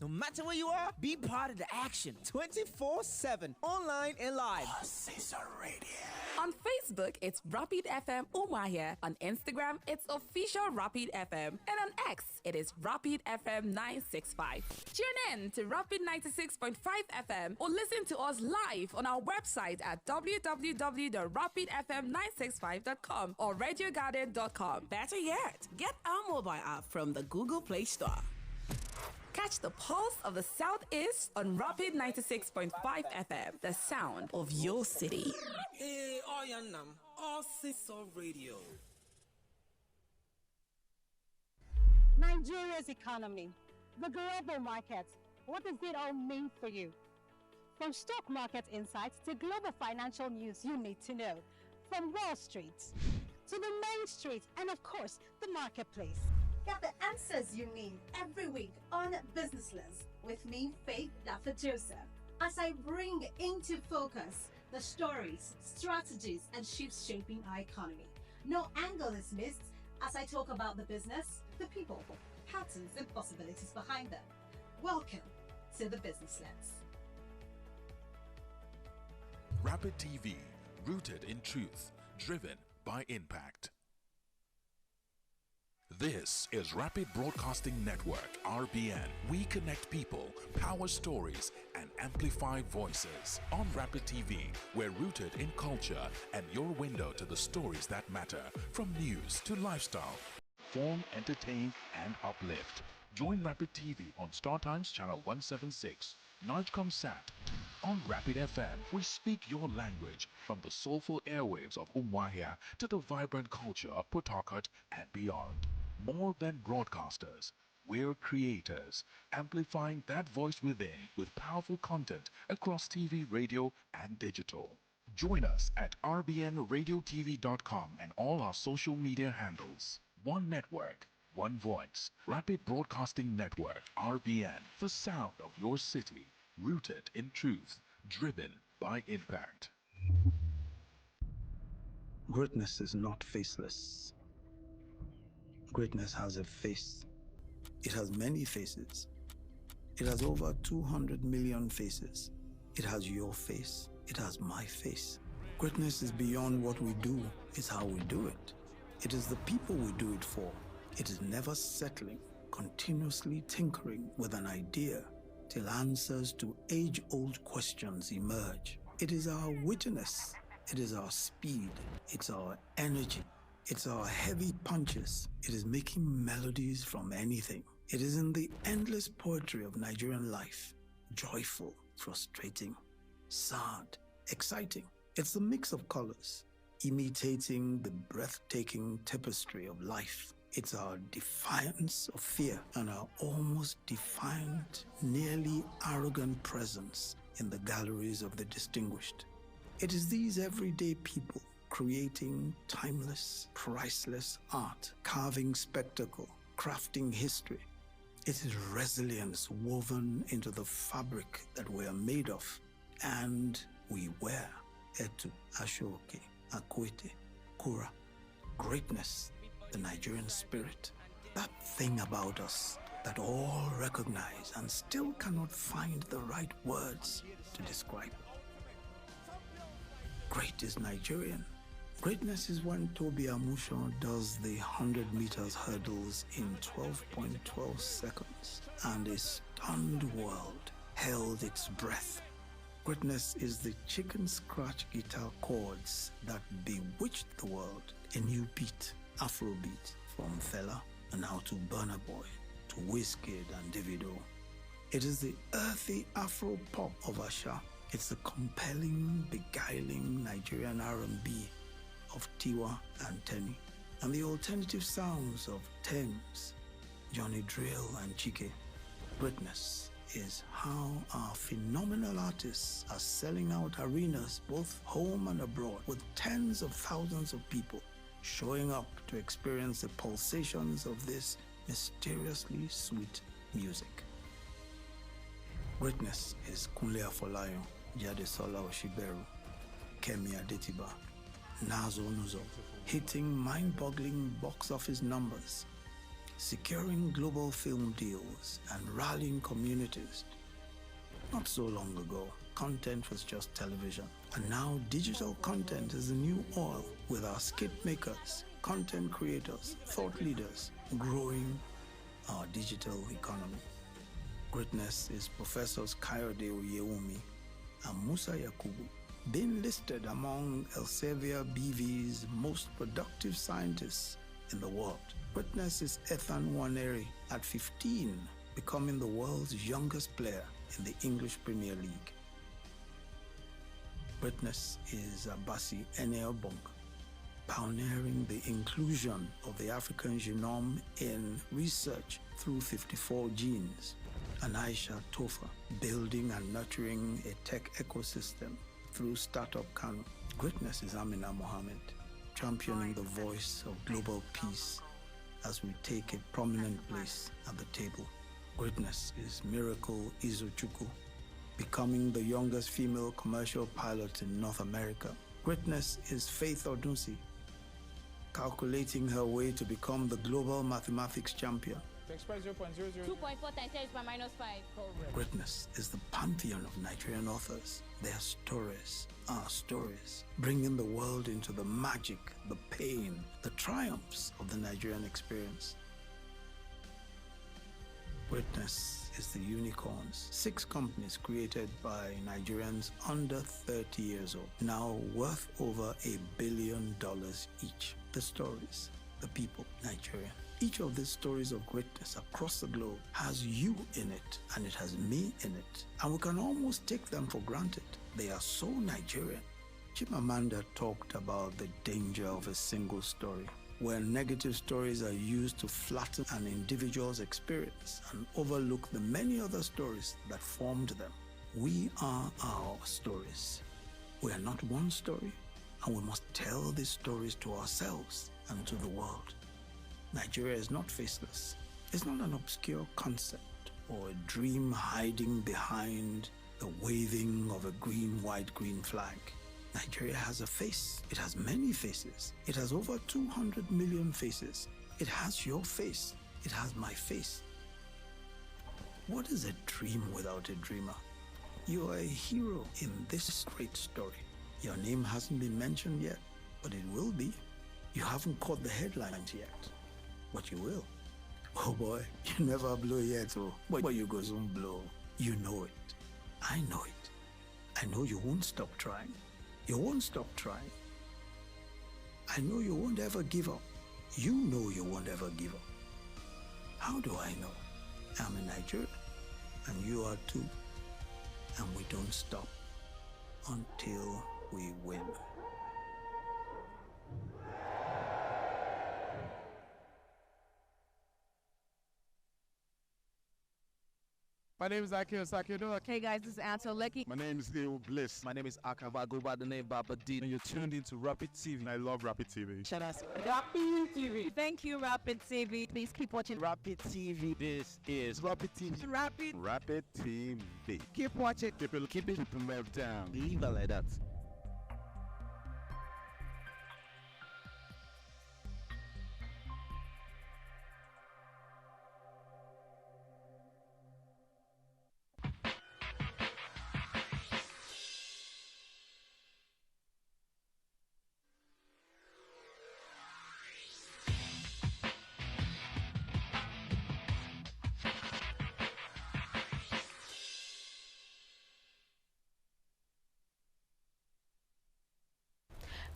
No matter where you are, be part of the action 24/7, online and live. Caesar Radio. On Facebook, it's Rapid FM Umuahia. On Instagram, it's official Rapid FM. And on X, it is Rapid FM 965. Tune in to Rapid 96.5 FM or listen to us live on our website at www.rapidfm965.com or radiogarden.com. Better yet, get our mobile app from the Google Play Store. Catch the pulse of the Southeast on Rapid 96.5 FM, the sound of your city. Hey, Oyanam, all Caesar Radio. Nigeria's economy, the global markets, what does it all mean for you? From stock market insights to global financial news you need to know. From Wall Street to the main street and of course, the marketplace. Get the answers you need every week on Business Lens with me, Faith Daffer Joseph, as I bring into focus the stories, strategies, and shifts shaping our economy. No angle is missed as I talk about the business, the people, patterns, and possibilities behind them. Welcome to the Business Lens. Rapid TV, rooted in truth, driven by impact. This is Rapid Broadcasting Network, RBN. We connect people, power stories, and amplify voices. On Rapid TV, we're rooted in culture and your window to the stories that matter, from news to lifestyle. Form, entertain, and uplift. Join Rapid TV on Star Times Channel 176, Nigecom Sat. On Rapid FM, we speak your language, from the soulful airwaves of Umuahia to the vibrant culture of Port Harcourt and beyond. More than broadcasters, we're creators, amplifying that voice within with powerful content across TV, radio, and digital. Join us at rbnradiotv.com and all our social media handles. One network, one voice. Rapid Broadcasting Network, RBN, the sound of your city, rooted in truth, driven by impact. Greatness is not faceless. Greatness has a face. It has many faces. It has over 200 million faces. It has your face. It has my face. Greatness is beyond what we do. It's how we do it. It is the people we do it for. It is never settling, continuously tinkering with an idea till answers to age-old questions emerge. It is our wittiness. It is our speed. It's our energy. It's our heavy punches. It is making melodies from anything. It is in the endless poetry of Nigerian life. Joyful, frustrating, sad, exciting. It's the mix of colors, imitating the breathtaking tapestry of life. It's our defiance of fear and our almost defiant, nearly arrogant presence in the galleries of the distinguished. It is these everyday people creating timeless, priceless art, carving spectacle, crafting history. It is resilience woven into the fabric that we are made of and we wear. Etu, Ashoke, Akwete, Kura. Greatness, the Nigerian spirit. That thing about us that all recognize and still cannot find the right words to describe. Great is Nigerian. Greatness is when Toby Amusho does the 100 meters hurdles in 12.12 seconds and a stunned world held its breath. Greatness is the chicken scratch guitar chords that bewitched the world. A new beat, Afrobeat, from Fela and now to Burna Boy, to Wizkid and Davido. It is the earthy Afro pop of Asha. It's the compelling, beguiling Nigerian R&B of Tiwa and Tenny, and the alternative sounds of Thames, Johnny Drill and Chike. Greatness is how our phenomenal artists are selling out arenas both home and abroad with tens of thousands of people showing up to experience the pulsations of this mysteriously sweet music. Greatness is Kunle Afolayan, Jadesola Oshiberu, Kemi Adetiba, Nazo Nuzo, hitting mind-boggling box office numbers securing global film deals and rallying communities. Not so long ago, content was just television. And now digital content is the new oil, with our skit makers, content creators, thought leaders growing our digital economy. Greatness is Professors Kayode Oyewumi and Musa Yakubu, being listed among Elsevier BV's most productive scientists in the world. Greatness is Ethan Nwaneri at 15, becoming the world's youngest player in the English Premier League. Greatness is Abasi Eneobong, pioneering the inclusion of the African genome in research through 54 genes. And Aisha Tofa, building and nurturing a tech ecosystem through Startup Kano. Greatness is Amina Mohammed, championing the voice of global peace as we take a prominent place at the table. Greatness is Miracle Izuchukwu, becoming the youngest female commercial pilot in North America. Greatness is Faith Odunsi, calculating her way to become the global mathematics champion. To express 0.00. 2.4 times 10 is by minus 5. Correct. Greatness is the pantheon of Nigerian authors. Their stories, our stories, bringing the world into the magic, the pain, the triumphs of the Nigerian experience. Greatness is the unicorns. 6 companies created by Nigerians under 30 years old, now worth over $1 billion each. The stories, the people, Nigeria. Each of these stories of greatness across the globe has you in it, and it has me in it. And we can almost take them for granted. They are so Nigerian. Chimamanda talked about the danger of a single story, where negative stories are used to flatten an individual's experience and overlook the many other stories that formed them. We are our stories. We are not one story, and we must tell these stories to ourselves and to the world. Nigeria is not faceless. It's not an obscure concept or a dream hiding behind the waving of a green, white, green flag. Nigeria has a face. It has many faces. It has over 200 million faces. It has your face. It has my face. What is a dream without a dreamer? You are a hero in this great story. Your name hasn't been mentioned yet, but it will be. You haven't caught the headlines yet, but you will. Oh boy, you never blow yet, oh, but you go soon blow. You know it. I know it. I know you won't stop trying. You won't stop trying. I know you won't ever give up. You know you won't ever give up. How do I know? I'm in Nigeria, and you are too. And we don't stop until we win. My name is Akio Sakido. Hey guys, this is Anto Lecky. My name is Leo Bliss. My name is Akava. I go by the name Baba D. And you're tuned into Rapid TV. And I love Rapid TV. Shout out. Rapid TV. Thank you, Rapid TV. Please keep watching Rapid TV. This is Rapid TV. Rapid TV. Keep watching. Keep it down. Leave it like that.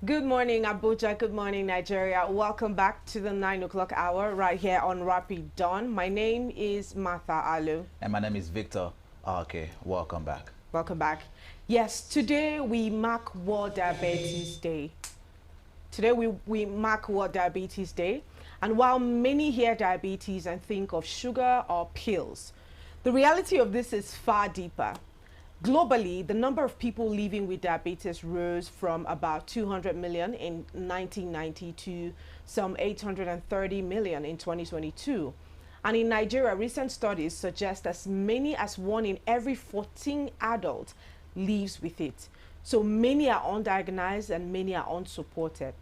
Good morning, Abuja. Good morning, Nigeria. Welcome back to the 9 o'clock hour right here on Rapid Dawn. My name is Martha Alu. And my name is Victor. Okay, welcome back. Welcome back. Yes, today we mark World Diabetes Day. Today we mark World Diabetes Day. And while many hear diabetes and think of sugar or pills, the reality of this is far deeper. Globally, the number of people living with diabetes rose from about 200 million in 1990 to some 830 million in 2022. And in Nigeria, recent studies suggest as many as 1 in every 14 adults lives with it. So many are undiagnosed and many are unsupported.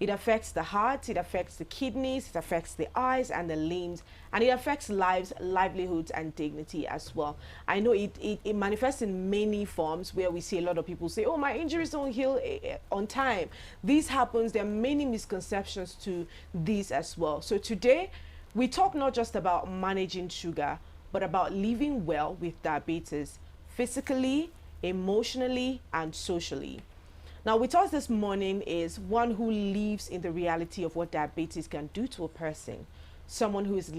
It affects the heart, it affects the kidneys, it affects the eyes and the limbs, and it affects lives, livelihoods, and dignity as well. I know it manifests in many forms where we see a lot of people say, oh, my injuries don't heal on time. This happens. There are many misconceptions to this as well. So today, we talk not just about managing sugar, but about living well with diabetes, physically, emotionally, and socially. Now, with us this morning is one who lives in the reality of what diabetes can do to a person. Someone who is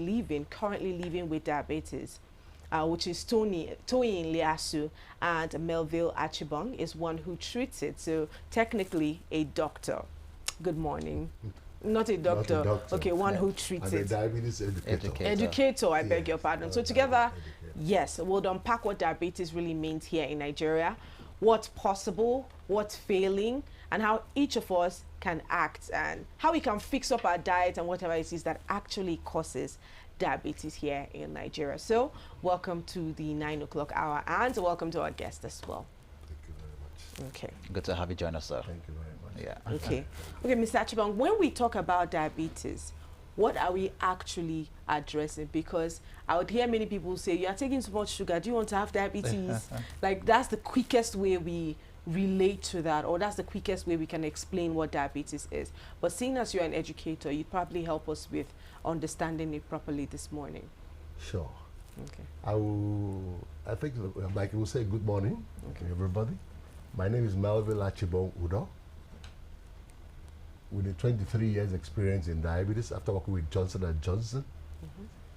currently living with diabetes, which is Toyin Liasu, and Melville Achibong is one who treats it. So technically a doctor. Good morning. Not a doctor. Not a doctor. Okay, one who treats it. A diabetes educator. Educator, I beg your pardon. So together, yes, we'll unpack what diabetes really means here in Nigeria, what's possible, what's failing, and how each of us can act, and how we can fix up our diet and whatever it is that actually causes diabetes here in Nigeria. So welcome to the 9 o'clock hour, and welcome to our guest as well. Thank you very much. Okay. Good to have you join us, sir. Thank you very much. Yeah. Okay. Okay, Mr. Achibong, when we talk about diabetes, what are we actually addressing? Because I would hear many people say, you are taking too much sugar, do you want to have diabetes? Like, that's the quickest way we relate to that, or that's the quickest way we can explain what diabetes is. But seeing as you're an educator, you'd probably help us with understanding it properly this morning. Sure. Okay. I think, like we'll say, good morning, everybody. My name is Melville Achibong Udo. With a 23 years experience in diabetes after working with Johnson & Johnson.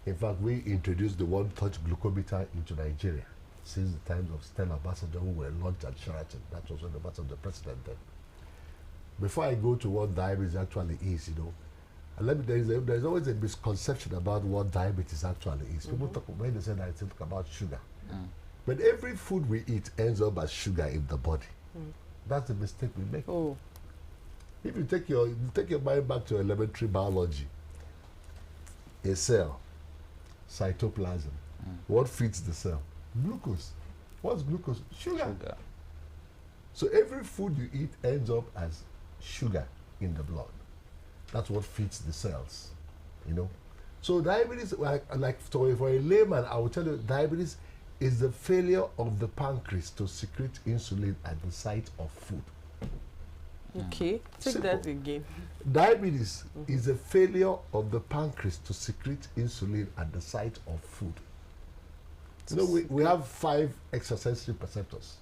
In fact, we introduced the one-touch glucometer into Nigeria since the times of Stella Ambassador, who were launched at Sheraton. That was when the birth of the president then. Before I go to what diabetes actually is, there's always a misconception about what diabetes actually is. People talk, when they say that, they talk about sugar. But every food we eat ends up as sugar in the body. That's the mistake we make. Oh. If you take your mind back to elementary biology, a cell, cytoplasm, what feeds the cell? Glucose. What's glucose? Sugar. So every food you eat ends up as sugar in the blood. That's what feeds the cells, So diabetes, for a layman, I will tell you, diabetes is the failure of the pancreas to secrete insulin at the site of food. Okay, take that again. Diabetes is a failure of the pancreas to secrete insulin at the site of food. We have 5 extrasensory perceptors.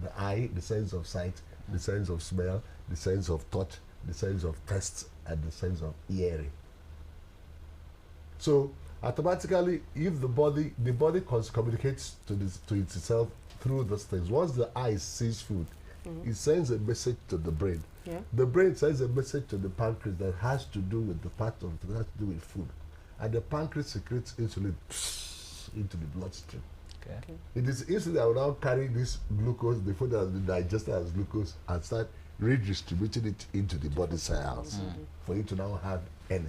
The eye, the sense of sight, the sense of smell, the sense of touch, the sense of taste, and the sense of hearing. So automatically, if the body communicates to itself through those things. Once the eye sees food, it sends a message to the brain. The brain sends a message to the pancreas that has to do with the part of that has to do with food, and the pancreas secretes insulin into the bloodstream. It is insulin that will now carry this glucose, the food that has been digested as glucose, and start redistributing it into the body cells for you to now have energy.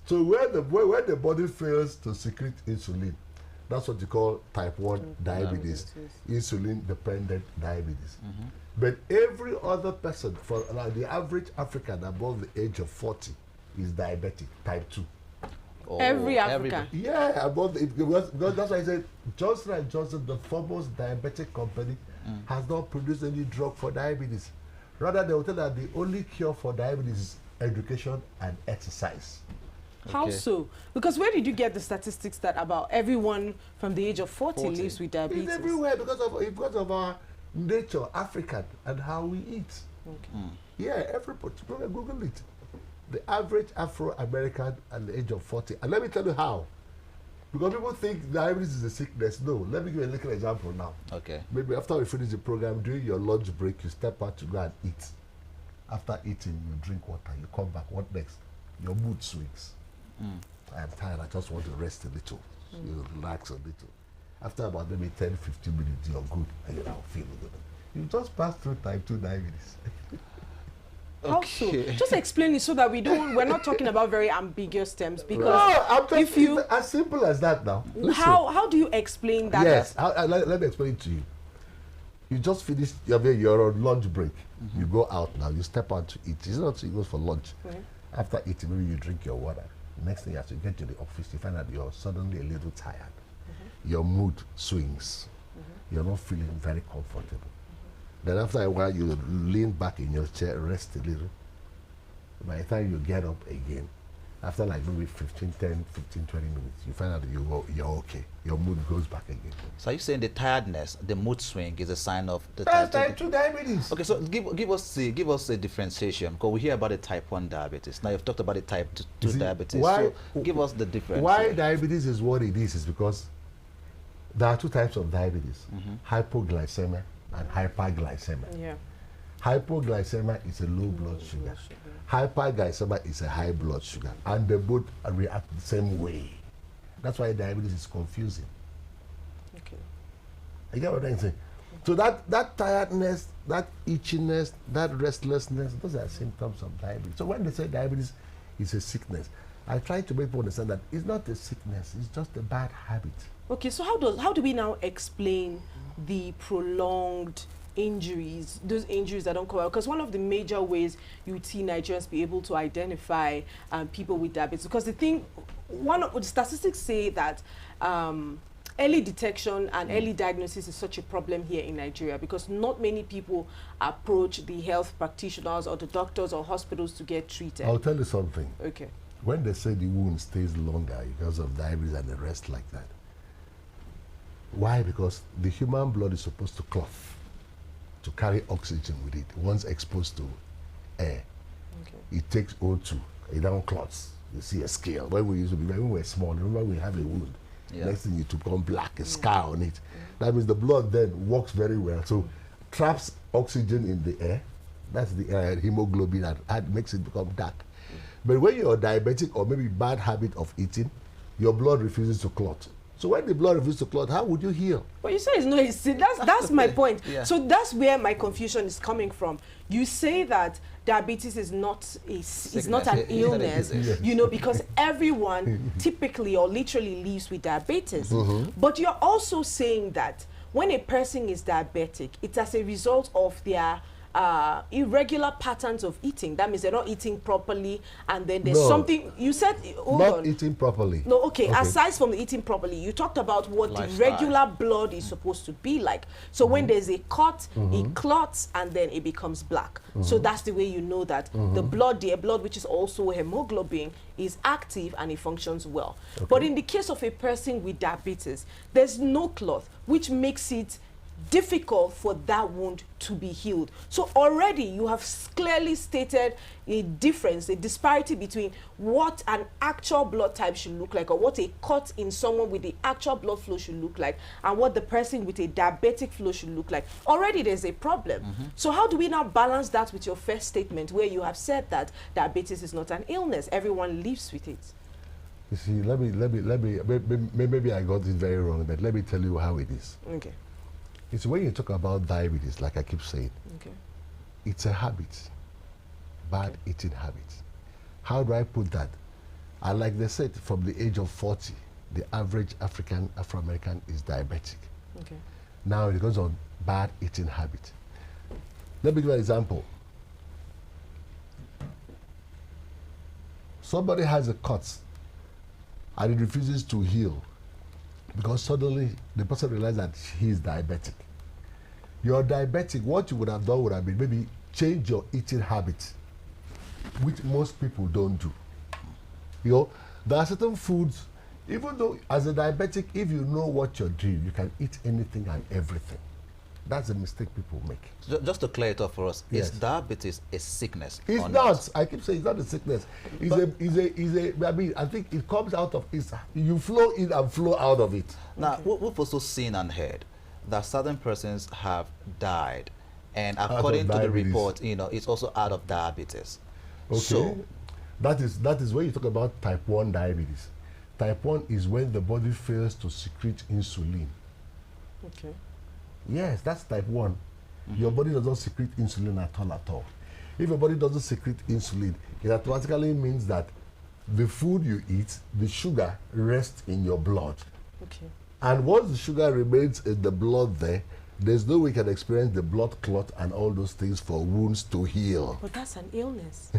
So where the body fails to secrete insulin, that's what you call type 1 diabetes, insulin-dependent diabetes. But every other person, for the average African above the age of 40, is diabetic, type 2. Oh, every African? Yeah, because that's why I said Johnson & Johnson, the foremost diabetic company, has not produced any drug for diabetes. Rather, they will tell that the only cure for diabetes is education and exercise. How so? Because where did you get the statistics that about everyone from the age of 40 lives with diabetes? It's everywhere because of our nature, African, and how we eat. Yeah, everybody, Google it. The average Afro-American at the age of 40. And let me tell you how. Because people think diabetes is a sickness. No, let me give you a little example now. Maybe after we finish the program, during your lunch break, you step out to go and eat. After eating, you drink water, you come back. What next? Your mood swings. I am tired, I just want to rest a little. You relax a little. After about maybe 10, 15 minutes, you're good and you're now feeling good. You just pass through type 2 diabetes. How so? Just explain it so that we're not talking about very ambiguous terms, because if you as simple as that now. How do you explain that? Yes, let me explain it to you. You just finished, you're on lunch break. You go out now, you step out to eat. It's not you go for lunch. After eating, maybe you drink your water. Next thing, as you get to the office, you find out you're suddenly a little tired. Your mood swings. You're not feeling very comfortable. Then after a while, you lean back in your chair, rest a little. By the time you get up again, after like maybe 15, 20 minutes, you find out you're okay. Your mood goes back again. So are you saying the tiredness, the mood swing is a sign of the That's type 2 diabetes. Okay, so give us a differentiation, because we hear about the type 1 diabetes. Now you've talked about the type 2 diabetes. Why, so give us the difference. Why diabetes is what it is because there are two types of diabetes, hypoglycemia and hyperglycemia. Yeah. Hypoglycemia is a low blood sugar. Hyperglycemia is a high blood sugar. And they both react the same way. That's why diabetes is confusing. Okay. You get what I'm saying? So that tiredness, that itchiness, that restlessness, those are symptoms of diabetes. So when they say diabetes is a sickness, I try to make people understand that it's not a sickness, it's just a bad habit. Okay, so how do we now explain the prolonged injuries, those injuries that don't come out? Because one of the major ways you would see Nigerians be able to identify people with diabetes, because the thing, one of the statistics say that early detection and early diagnosis is such a problem here in Nigeria, because not many people approach the health practitioners or the doctors or hospitals to get treated. I'll tell you something. Okay. When they say the wound stays longer because of diabetes and the rest like that, why? Because the human blood is supposed to clot, to carry oxygen with it. Once exposed to air, it takes O2, it down clots. You see a scale. When we were small, remember we have a wound. Next thing it become black, a scar on it. That means the blood then works very well. So traps oxygen in the air. That's the hemoglobin that makes it become dark. But when you're diabetic or maybe bad habit of eating, your blood refuses to clot. So when the blood refuses to clot, how would you heal? Well, you say it's not easy. That's my point. Yeah. So that's where my confusion is coming from. You say that diabetes is not an illness, you know, because everyone typically or literally lives with diabetes. But you're also saying that when a person is diabetic, it's as a result of their irregular patterns of eating. That means they're not eating properly, and then there's something you said. Not eating properly. No, okay. Aside from the eating properly, you talked about what the regular blood is supposed to be like. So when there's a cut, it clots and then it becomes black. So that's the way you know that the blood, which is also hemoglobin, is active and it functions well. But in the case of a person with diabetes, there's no clot, which makes it difficult for that wound to be healed. So already you have clearly stated a difference, a disparity between what an actual blood type should look like, or what a cut in someone with the actual blood flow should look like, and what the person with a diabetic flow should look like. Already there's a problem. So how do we now balance that with your first statement, where you have said that diabetes is not an illness, everyone lives with it? You see, maybe I got it very wrong, but let me tell you how it is. Okay. It's when you talk about diabetes, like I keep saying, it's a habit, bad eating habit. How do I put that? And like they said, from the age of 40, the average Afro-American is diabetic. Now it goes on bad eating habit. Let me give you an example. Somebody has a cut and it refuses to heal because suddenly the person realizes that he is diabetic. You're diabetic, what you would have done would have been maybe change your eating habits, which most people don't do. You know, there are certain foods, even though as a diabetic, if you know what you're doing, you can eat anything and everything. That's a mistake people make. So just to clear it up for us, is diabetes a sickness? It's not. I keep saying it's not a sickness. I mean, I think it comes out of it. You flow in and flow out of it. Now, we've also seen and heard that certain persons have died, and according to the report, you know, it's also out of diabetes. Okay. So that is when you talk about type 1 diabetes. Type 1 is when the body fails to secrete insulin. Okay. Yes, that's type 1. Your body does not secrete insulin at all. If your body doesn't secrete insulin, it automatically means that the food you eat, the sugar rests in your blood. Okay. And once the sugar remains in the blood there, There's no way you can experience the blood clot and all those things for wounds to heal. But that's an illness.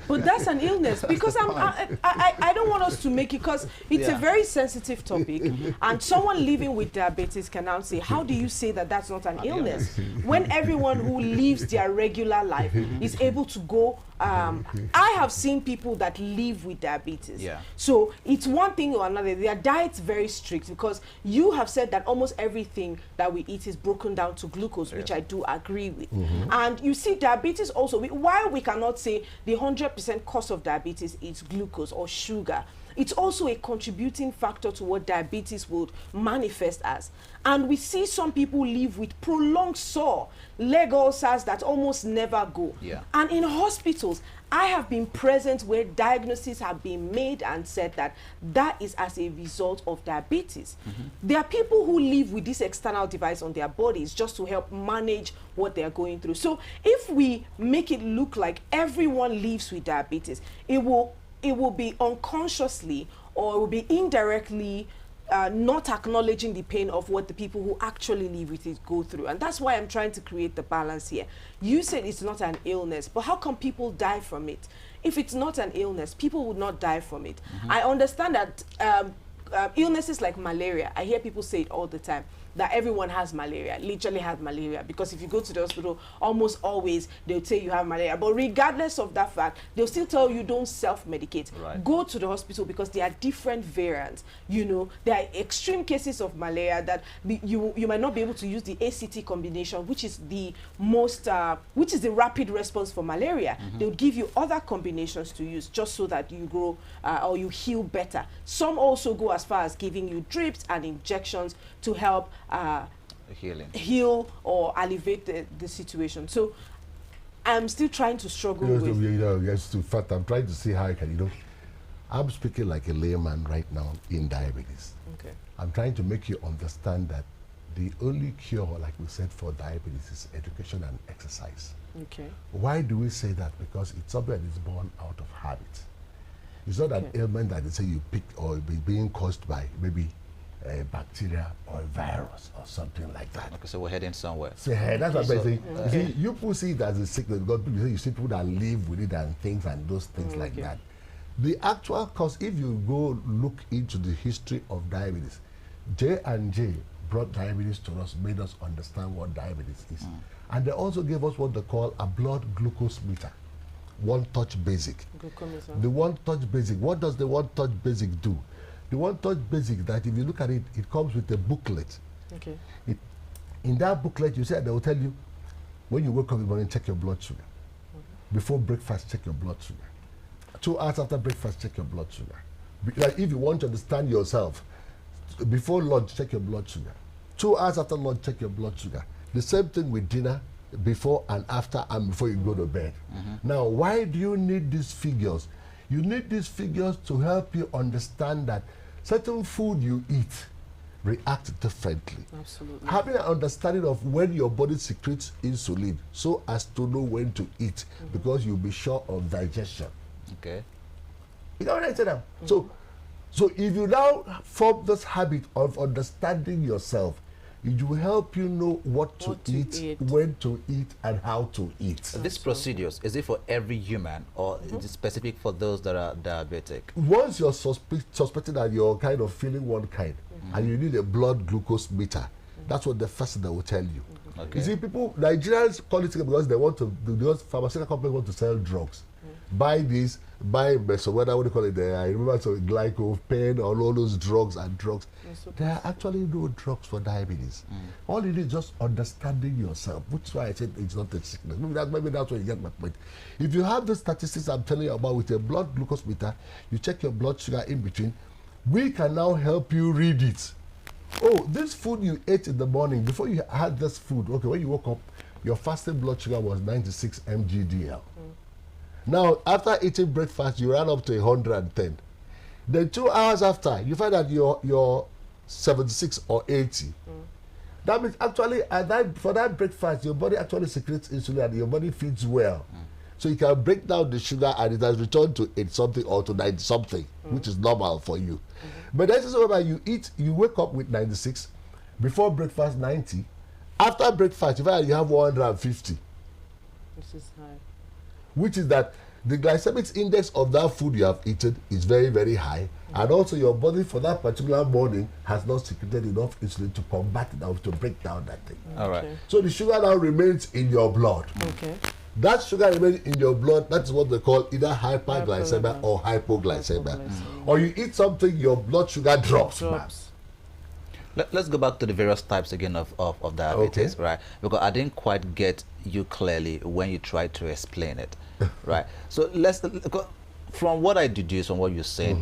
But that's an illness, because I don't want us to make it, because it's a very sensitive topic, and someone living with diabetes can now say, how do you say that that's not an illness? When everyone who lives their regular life is able to go, I have seen people that live with diabetes. So it's one thing or another. Their diet's very strict, because you have said that almost everything that we eat is broken down to glucose, which I do agree with. And you see, diabetes also, while we cannot say the 100% cause of diabetes is glucose or sugar, it's also a contributing factor to what diabetes would manifest as. And we see some people live with prolonged sore leg ulcers that almost never go. And in hospitals, I have been present where diagnoses have been made and said that that is as a result of diabetes. There are people who live with this external device on their bodies just to help manage what they are going through. So if we make it look like everyone lives with diabetes, it will be unconsciously, or it will be indirectly not acknowledging the pain of what the people who actually live with it go through. And that's why I'm trying to create the balance here. You said it's not an illness, but how come people die from it? If it's not an illness, people would not die from it. I understand that illnesses like malaria, I hear people say it all the time, that everyone has malaria, literally has malaria, because if you go to the hospital, almost always they'll say you have malaria. But regardless of that fact, they'll still tell you don't self-medicate. Go to the hospital, because there are different variants. You know, there are extreme cases of malaria that you might not be able to use the ACT combination, which is the most, which is the rapid response for malaria. They'll give you other combinations to use just so that you grow or you heal better. Some also go as far as giving you drips and injections to help heal or alleviate the situation. So I'm still trying to struggle with. Yes, in fact, I'm trying to see how I can, I'm speaking like a layman right now in diabetes. I'm trying to make you understand that the only cure, like we said, for diabetes is education and exercise. Why do we say that? Because it's something that is born out of habit. It's not an ailment that they say you pick or be being caused by maybe a bacteria or a virus or something like that. So we're heading somewhere. So that's what I'm saying. See, you people see it as a sickness, because you see people that live with it and things and those things like that. The actual cause, if you go look into the history of diabetes, J&J brought diabetes to us, made us understand what diabetes is. And they also gave us what they call a blood glucose meter. One touch basic. The one touch basic. What does the one touch basic do? The one touch basic, that if you look at it, it comes with a booklet. In that booklet, you said they will tell you when you wake up in the morning, check your blood sugar. Before breakfast, check your blood sugar. 2 hours after breakfast, check your blood sugar. Like if you want to understand yourself, before lunch, check your blood sugar. 2 hours after lunch, check your blood sugar. The same thing with dinner, before and after, and before you go to bed. Now, why do you need these figures? You need these figures to help you understand that certain food you eat react differently. Having an understanding of when your body secretes insulin, so as to know when to eat, because you'll be sure of digestion. You know what I said now? So if you now form this habit of understanding yourself, it will help you know what to eat, when to eat, and how to eat. These procedures, is it for every human, or is it specific for those that are diabetic? Once you're suspecting that you're kind of feeling one kind, and you need a blood glucose meter, that's what the first thing they will tell you. You see, people, Nigerians call it because they want to, because pharmaceutical companies want to sell drugs. Buy this, buy so what do you call it? I remember glycopen, all those drugs and drugs. There are actually no drugs for diabetes. All you need is just understanding yourself, which is why I said it's not a sickness. Maybe that's where you get my point. If you have the statistics I'm telling you about with a blood glucose meter, you check your blood sugar in between, we can now help you read it. Oh, this food you ate in the morning, before you had this food, okay, when you woke up, your fasting blood sugar was 96 mg/dl. Now, after eating breakfast, you ran up to 110. Then 2 hours after, you find that you're 76 or 80. That means actually, for that breakfast, your body actually secretes insulin and your body feeds well. So you can break down the sugar and it has returned to 8 something or to 9 something, which is normal for you. But that is whereby you eat, you wake up with 96. Before breakfast, 90. After breakfast, you have 150. This is high. Which is that the glycemic index of that food you have eaten is very, very high. And also your body for that particular morning has not secreted enough insulin to combat it now, to break down that thing. All right. So the sugar now remains in your blood. Okay. That sugar remains in your blood. That is what they call either hyperglycemia or hypoglycemia. Or you eat something, your blood sugar drops. Let's go back to the various types again of diabetes, right? Because I didn't quite get you clearly when you tried to explain it, right? So from what I deduced from what you said,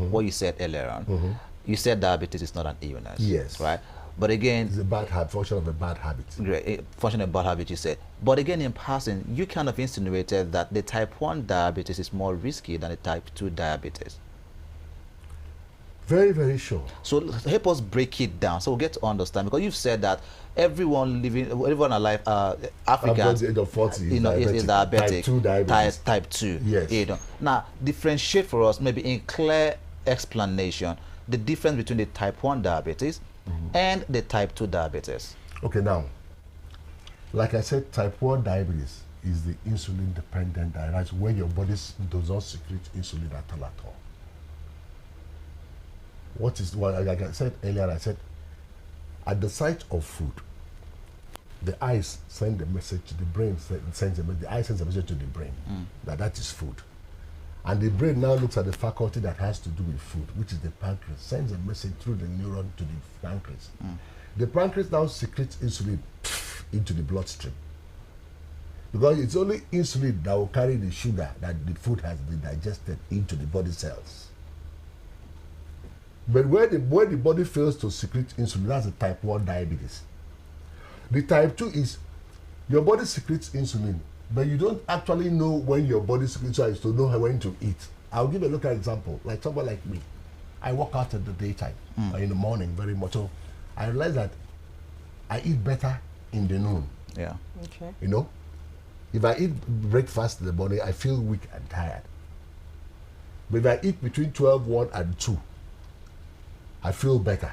earlier on, you said diabetes is not an illness. Yes. Right? But again, it's a bad habit, function of a bad habit. Great, function of a bad habit, you said. But again, in passing, you kind of insinuated that the type 1 diabetes is more risky than the type 2 diabetes. Very, very sure. So help us break it down so we'll get to understand, because you've said that everyone alive, Africans, the age of 40 is diabetic. Type 2 diabetes. Type 2. Yes. Now, differentiate for us, maybe in clear explanation, the difference between the type 1 diabetes and the type 2 diabetes. Okay, now, like I said, type 1 diabetes is the insulin dependent diabetes where your body does not secrete insulin at all. Like I said earlier, I said at the sight of food, the eyes send a message to the brain, the eye sends a message to the brain that is food. And the brain now looks at the faculty that has to do with food, which is the pancreas, sends a message through the neuron to the pancreas. The pancreas now secretes insulin into the bloodstream. Because it's only insulin that will carry the sugar that the food has been digested into the body cells. But where the body fails to secrete insulin, that's a type 1 diabetes. The type 2 is your body secretes insulin, but you don't actually know when your body secretes insulin to know when to eat. I'll give a local example. Like someone like me, I work out in the daytime, or in the morning very much. So I realize that I eat better in the noon. Yeah. Okay. If I eat breakfast in the morning, I feel weak and tired. But if I eat between 12, 1 and 2, I feel better.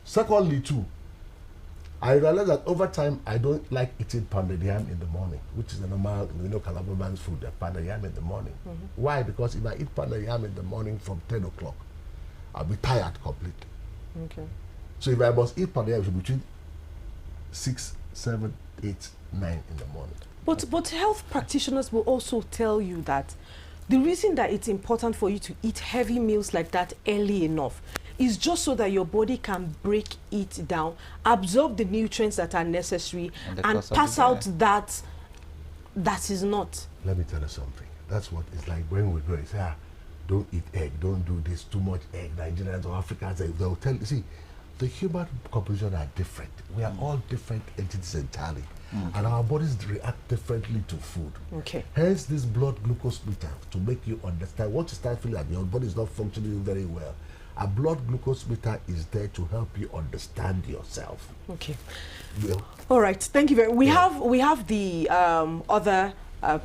Secondly, too, I realize that over time, I don't like eating pounded yam in the morning, which is a normal, Calabar man's food, pounded yam in the morning. Why? Because if I eat pounded yam in the morning from 10 o'clock, I'll be tired completely. Okay. So if I must eat pounded yam, it should be between 6, 7, 8, 9 in the morning. But health practitioners will also tell you that the reason that it's important for you to eat heavy meals like that early enough is just so that your body can break it down, absorb the nutrients that are necessary, and pass out that is not. Let me tell you something. That's what it's like when we grow. They say, don't eat egg, don't do this, too much egg. Nigerians or Africans, they'll tell you, see, the human composition are different. We are all different entities entirely. And our bodies react differently to food. Okay. Hence this blood glucose meter to make you understand. Once you start feeling that your body is not functioning very well, a blood glucose meter is there to help you understand yourself. Okay. Well, all right. Thank you very much. We have the other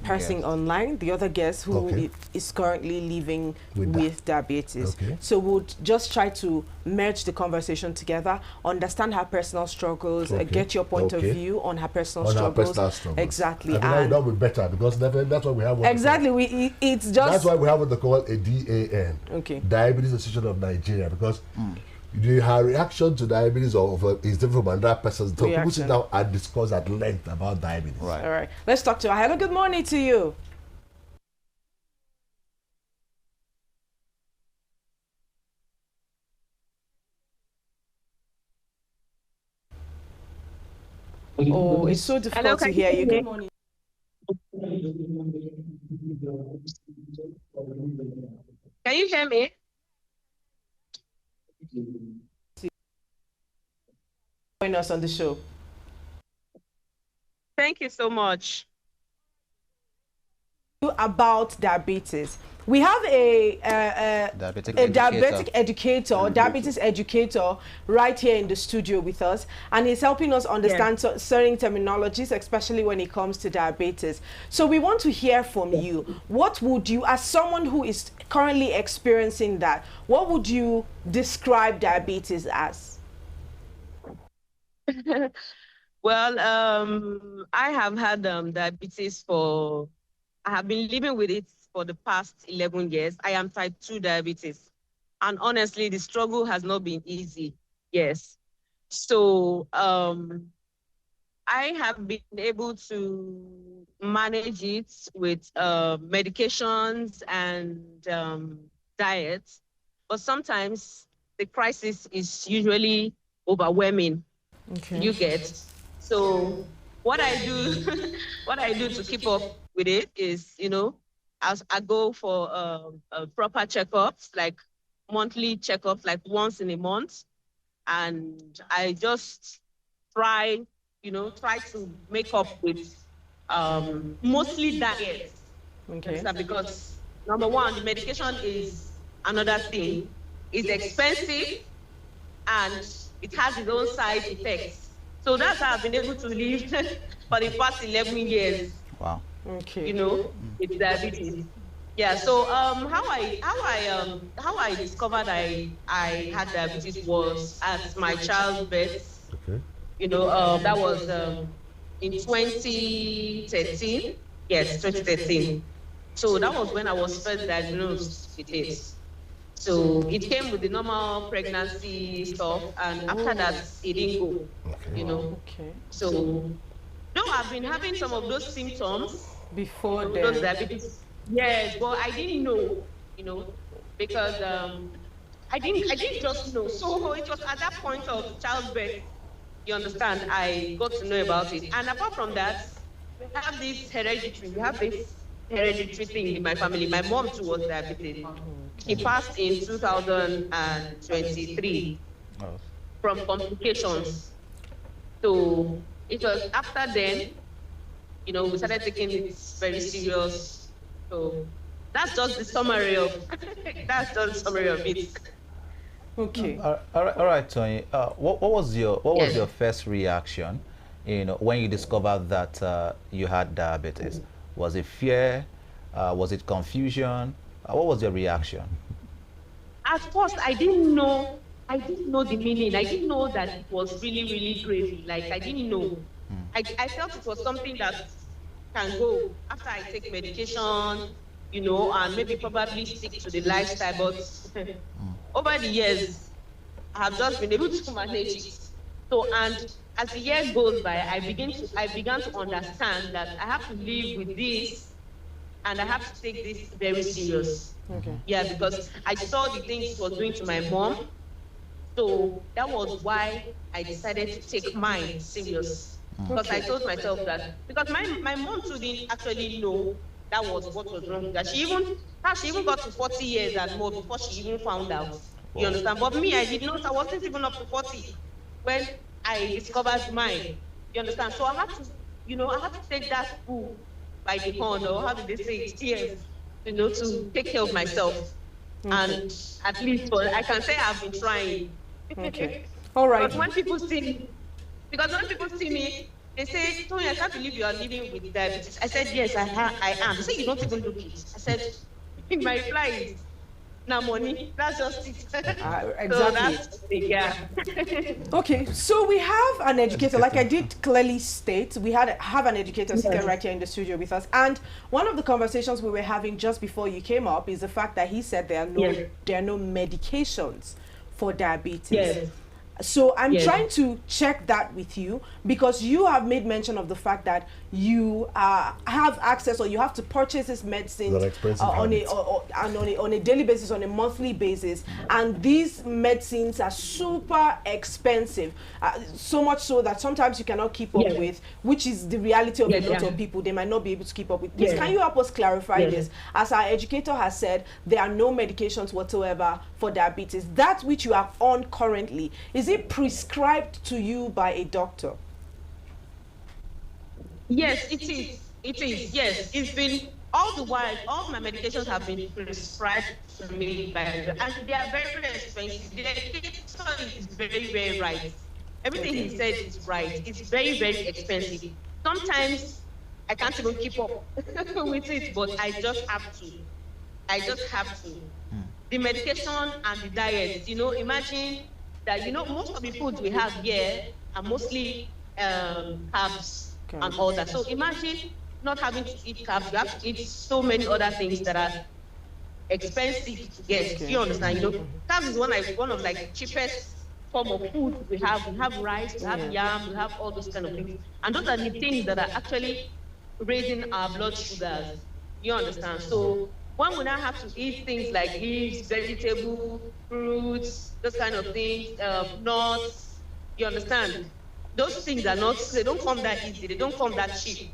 person online, the other guest who is currently living with diabetes. Okay. So we'll just try to merge the conversation together, understand her personal struggles, get your point of view on her personal struggles. Exactly. And that would be better because that's why we have it's just that's why we have what they call a DAN. Okay. Diabetes Association of Nigeria, because her reaction to diabetes is different from another person's. So people sit down and discuss at length about diabetes. Right. All right. Let's talk to her. Hello, good morning to you. Oh, it's so difficult to hear you. Good morning. Can you hear me? Join us on the show. Thank you so much. About diabetes. We have a diabetes educator right here in the studio with us, and he's helping us understand certain terminologies, especially when it comes to diabetes. So we want to hear from you. What would you, as someone who is currently experiencing that, what would you describe diabetes as? Well, I have had diabetes I have been living with it for the past 11 years. I am type 2 diabetes. And honestly, the struggle has not been easy. Yes. So I have been able to manage it with medications and diet. But sometimes the crisis is usually overwhelming. Okay. You get. So what I do, what I do to keep up with it is, as I go for proper checkups, like monthly checkups, like once in a month, and I just try, try to make up with mostly diet. Okay. Because number one, the medication is another thing. It's expensive and it has its own side effects. So that's how I've been able to live for the past 11 years. Wow. Okay. With diabetes. Yeah. So how I discovered I had diabetes was at my childbirth. Okay. That was in 2013. Yes, 2013. So that was when I was first diagnosed with it. So it came with the normal pregnancy stuff, and after that, it didn't go. Okay. So, though I've been having some of those symptoms before those diabetes. Yes, but I didn't know, because I didn't just know. So it was at that point of childbirth, you understand, I got to know about it. And apart from that, we have this hereditary thing in my family. My mom too was diabetic. She passed in 2023 from complications. So it was after then, we started taking it very serious. So that's just the summary of it. Okay. All right, Tony. What was your first reaction, when you discovered that you had diabetes? Was it fear? Was it confusion? What was your reaction? At first, I didn't know the meaning. I didn't know that it was really, really crazy. Like, I didn't know. I felt it was something that can go after I take medication, and maybe probably stick to the lifestyle. But over the years, I have just been able to manage it. So, and as the year goes by, I began to understand that I have to live with this, and I have to take this very serious. Okay. Yeah, because I saw the things it was doing to my mom. So that was why I decided to take mine serious. Because I told myself that, because my mom too didn't actually know that was what was wrong with her. She even got to 40 years and more before she even found out. You understand? But me, I did not. I wasn't even up to 40 when I discovered mine. You understand? So I had to, I had to take that bull by the horn, or how do they say it? Tears, to take care of myself. And at least, I can say I've been trying. Okay. All right. But when people see me, they say, Tony, I can't believe you are living with diabetes. I said, yes, I am. They say, you don't even look it. I said, my reply is, now money, that's just it. Exactly. Okay, so we have an educator, like I did clearly state, we have an educator sitting right here in the studio with us, and one of the conversations we were having just before you came up is the fact that he said there are no medications for diabetes. Yes. So I'm trying to check that with you, because you have made mention of the fact that you have access, or you have to purchase this medicine on a daily basis, on a monthly basis, and these medicines are super expensive, so much so that sometimes you cannot keep up with, which is the reality of a lot of people. They might not be able to keep up with. Please, can you help us clarify this? As our educator has said, there are no medications whatsoever for diabetes. That which you are on currently, is it prescribed to you by a doctor? Yes, it is. It is. Yes, it's been all the while. All my medications have been prescribed to me by, and they are very, very expensive. The educator is very, very right. Everything he says is right. It's very, very expensive. Sometimes I can't even keep up with it, but I just have to. The medication and the diet. Imagine that, most of the foods we have here are mostly carbs and all that. So imagine not having to eat carbs, you have to eat so many other things that are expensive to get. Do you understand? Carbs is one of like cheapest form of food we have. We have rice, we have yam, we have all those kind of things. And those are the things that are actually raising our blood sugars. You understand? So one will now have to eat things like leaves, vegetables, fruits, those kind of things, nuts. You understand? Those things are not, they don't come that easy, they don't come that cheap.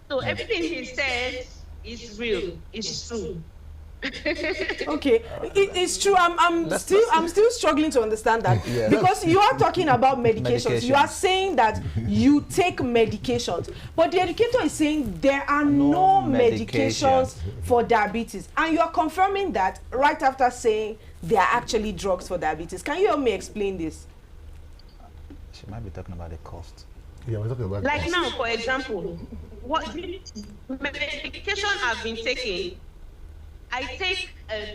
So everything he said is real, it's true. Okay, it's true. I'm still struggling to understand that because you are talking about medications. You are saying that you take medications, but the educator is saying there are no medications for diabetes, and you are confirming that right after saying there are actually drugs for diabetes. Can you help me explain this? She might be talking about the cost. Yeah, we're talking about like cost. now, for example, what medication I've been taking. I take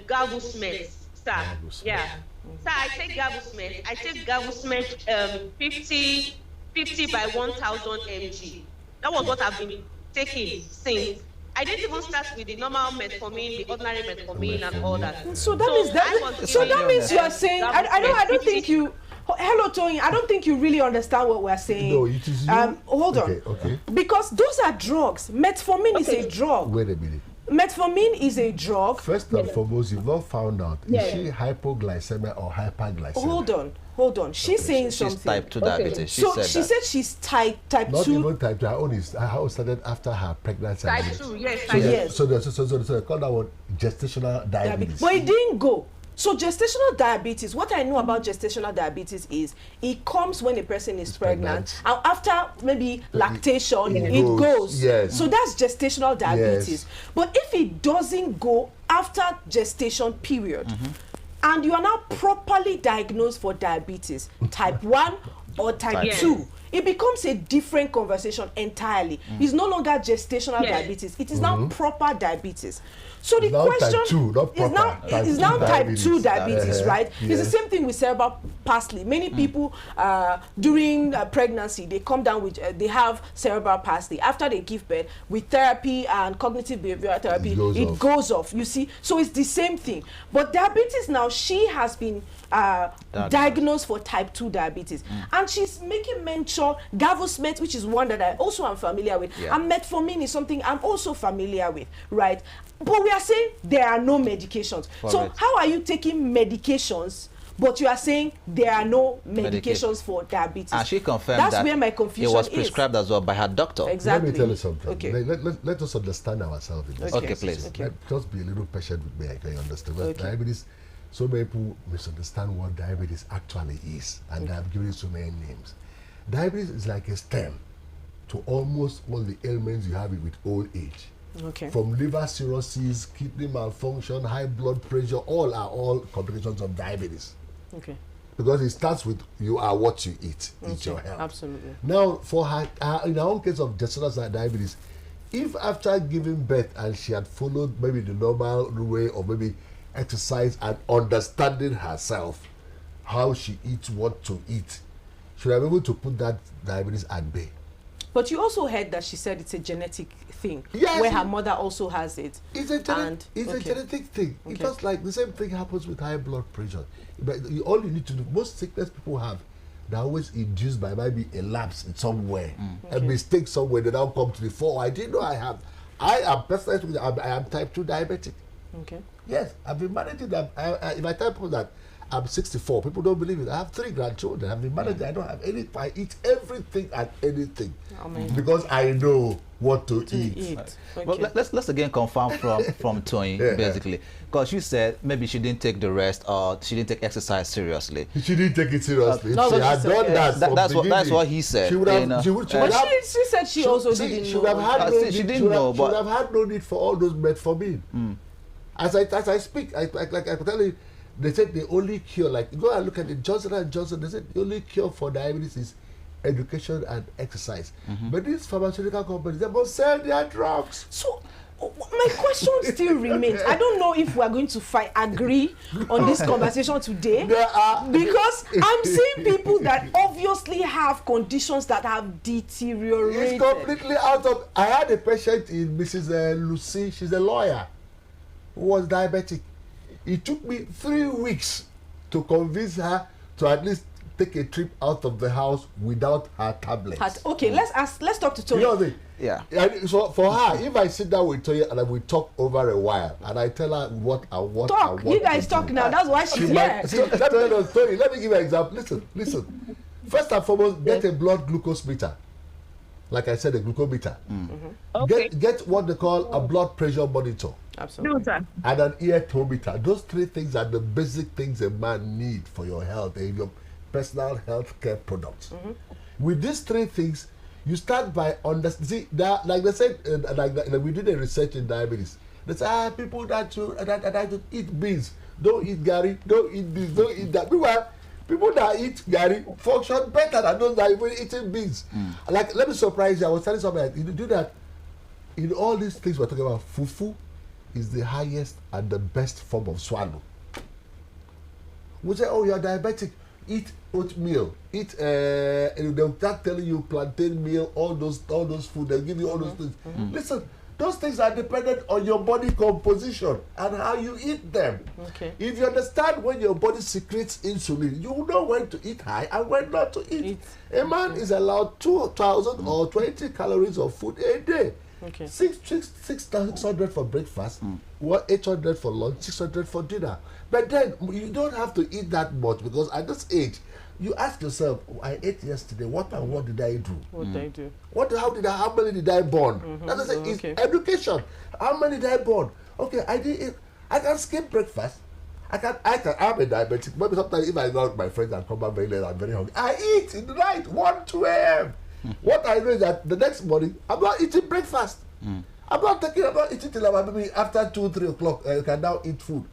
Gavusmet, sir. Yeah. So I take Gavusmet. I take Gavusmet 50 by 1,000 mg. That was what I've been taking since. I didn't even start with the normal metformin, the ordinary metformin, and all that. So that means that. So that means you are saying. I don't think you. Hello, Tony. I don't think you really understand what we're saying. No, it is you. Hold on. Okay. Because those are drugs. Metformin is a drug. Wait a minute. Metformin is a drug. First and foremost, you've not found out, is she hypoglycemia or hyperglycemia? Hold on. She's saying she's something. type 2 diabetes. So she said she's type 2. Not even type 2. Her own started after her pregnancy. Type 2, yes. So they call that one gestational diabetes. But it didn't go. So gestational diabetes, what I know about gestational diabetes is it comes when a person is pregnant. And after maybe lactation, it goes. Yes. So that's gestational diabetes. Yes. But if it doesn't go after gestation period, and you are now properly diagnosed for diabetes, type 1 or type 2, it becomes a different conversation entirely. It's no longer gestational diabetes. It is now proper diabetes. So the question is now type 2 diabetes, right? It's the same thing with cerebral palsy. Many people during pregnancy, they come down with, they have cerebral palsy. After they give birth, with therapy and cognitive behavioral therapy, it goes off, you see? So it's the same thing. But diabetes now, she has been diagnosed for type 2 diabetes. And she's making mention, Gavusmet, which is one that I also am familiar with, and metformin is something I'm also familiar with, right? But we are saying there are no medications. So how are you taking medications, but you are saying there are no medications for diabetes? And she confirmed that's where my confusion it was prescribed as well by her doctor. Exactly. Let me tell you something. Okay. Let us understand ourselves in this. Okay, please. Okay. Just be a little patient with me. I can understand. Well, diabetes, so many people misunderstand what diabetes actually is, and I've given it so many names. Diabetes is like a stem to almost all the ailments you have with old age. Okay. From liver cirrhosis, kidney malfunction, high blood pressure, all complications of diabetes. Okay. Because it starts with you are what you eat. It's your health. Absolutely. Now, for her, in her own case of gestational diabetes, if after giving birth and she had followed maybe the normal way of maybe exercise and understanding herself, how she eats, what to eat, should I be able to put that diabetes at bay? But you also heard that she said it's a genetic thing, yes, where her mother also has it. It's a genetic thing. It's just like the same thing happens with high blood pressure. But all you need to do, most sickness people have, they're always induced by maybe a lapse in somewhere, a mistake somewhere. They now come to the fore. I didn't know I have. I am personally, I am type 2 diabetic. Okay. Yes, I've been managing that. If I tell people that I'm 64, people don't believe it. I have 3 grandchildren. I've been managing. I don't have any. I eat everything and anything because I know what to eat. Okay. Well, let's again confirm from Tony, basically, because you said maybe she didn't take the rest or she didn't take exercise seriously. She didn't take it seriously. No, she had done that. That's what he said. She would have. She said she also didn't know. She would have had no need. She didn't know, but she would have had no need for all those metformin. As I speak, I could tell you. They said the only cure, like go and look at the Johnson & Johnson, they said the only cure for diabetes is education and exercise. But these pharmaceutical companies, they must sell their drugs. So My question still remains. I don't know if we are going to agree on this conversation today, because I'm seeing people that obviously have conditions that have deteriorated. It's completely out of. I had a patient in Mrs. Lucy. She's a lawyer who was diabetic. It took me 3 weeks to convince her to at least take a trip out of the house without her tablets. Okay, let's talk to Tony. You know, yeah. So for her, if I sit down with Tony and we talk over a while, and I tell her what I want, talk. You guys talk now. That's why she's here. Let me give you an example. Listen. First and foremost, get a blood glucose meter. Like I said, a glucometer. Okay. Get what they call a blood pressure monitor. Absolutely. And an ear tometer. Those 3 things are the basic things a man needs for your health and your personal health care products. With these 3 things, you start by understanding. That, like they said, we did a research in diabetes. They say, people that eat beans, don't eat gari, don't eat this, don't eat that. People that eat gari function better than those that even eating beans. Like, let me surprise you. I was telling somebody, you do that. In all these things we're talking about, fufu is the highest and the best form of swallow. We say, oh, you're diabetic, eat oatmeal, eat and they'll start telling you plantain meal, all those food, they'll give you all those things. Listen, those things are dependent on your body composition and how you eat them. Okay. If you understand when your body secretes insulin, you know when to eat high and when not to eat. A man is allowed 2,000 or 20 calories of food a day. Okay. 600 for breakfast, 800 for lunch, 600 for dinner. But then you don't have to eat that much, because at this age, you ask yourself, I ate yesterday, what did I do? What did I do? How many did I born? That's it's education. How many did I born? Okay, I did it. I can skip breakfast. I'm a diabetic. Maybe sometimes if I go out with my friends and come back very late, I'm very hungry. I eat in the night, 1, 2 a.m. What I know is that the next morning, I'm not eating breakfast. I'm not eating till about maybe after 2, 3 o'clock. You can now eat food.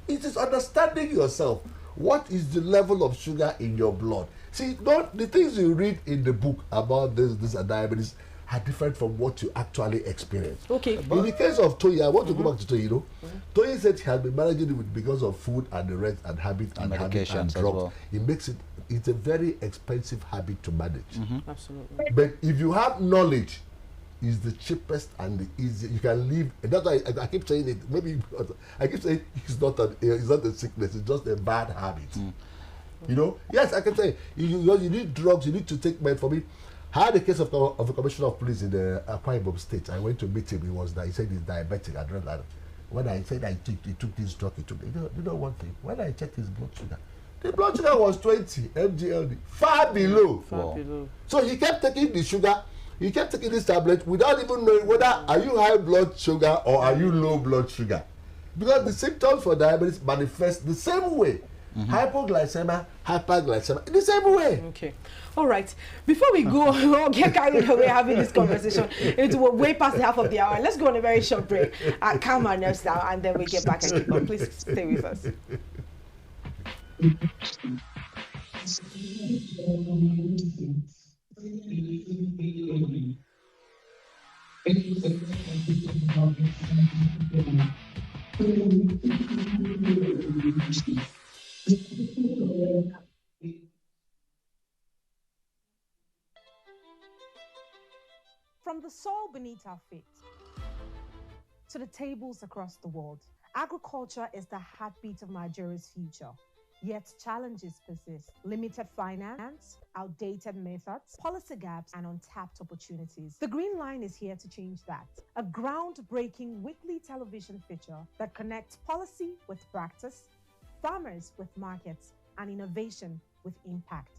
It is understanding yourself. What is the level of sugar in your blood? See, the things you read in the book about this and diabetes are different from what you actually experience. Okay. In the case of Toyi, I want to go back to Toyi. Toyi said she has been managing it because of food and the rest and habit and medications drugs. well. It makes it's a very expensive habit to manage. Absolutely. But if you have knowledge, it's the cheapest and the easiest. You can live. And that's why I keep saying it. Maybe because I keep saying it's not a sickness. It's just a bad habit. You know. Yes, I can say you need drugs. You need to take med. For me, I had a case of a commissioner of police in the Akwa Ibom State. I went to meet him. He said he's diabetic. I read that. When I said he took this drug, you know one thing. When I checked his blood sugar, the blood sugar was 20 mg/l, far below. So he kept taking the sugar. He kept taking this tablet without even knowing whether are you high blood sugar or are you low blood sugar. Because the symptoms for diabetes manifest the same way. Hypoglycemia, hyperglycemia, in the same way. Okay. All right. Before we go, get carried away having this conversation. It's way past the half of the hour. Let's go on a very short break. Calm our nerves down, and then we get back and keep on. Please stay with us. From the soil beneath our feet to the tables across the world, agriculture is the heartbeat of Nigeria's future. Yet challenges persist. Limited finance, outdated methods, policy gaps, and untapped opportunities. The Green Line is here to change that. A groundbreaking weekly television feature that connects policy with practice, farmers with markets, and innovation with impact.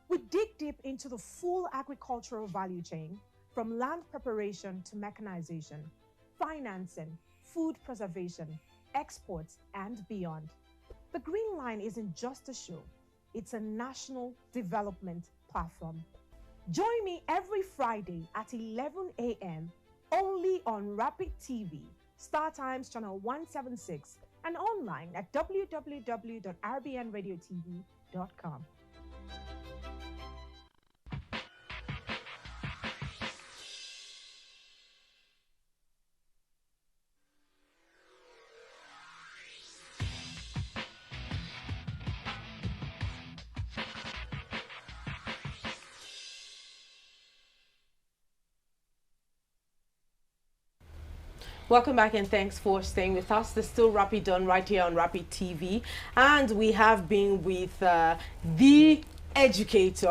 We dig deep into the full agricultural value chain, from land preparation to mechanization, financing, food preservation, exports, and beyond. The Green Line isn't just a show, it's a national development platform. Join me every Friday at 11 a.m. only on Rapid TV, Star Times Channel 176, and online at www.rbnradiotv.com. Welcome back and thanks for staying with us. There's still Rapid on right here on Rapid TV. And we have been with the educator,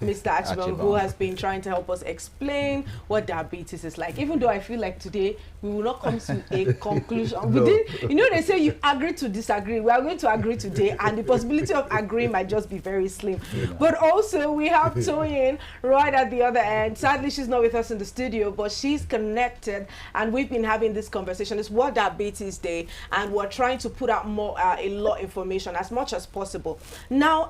Mr. Achibong, who has been trying to help us explain what diabetes is like. Even though I feel like today we will not come to a conclusion. No. You know, they say you agree to disagree. We are going to agree today, and the possibility of agreeing might just be very slim. Yeah. But also, we have Toyin right at the other end. Sadly, she's not with us in the studio, but she's connected, and we've been having this conversation. It's World Diabetes Day, and we're trying to put out more, a lot of information as much as possible. Now,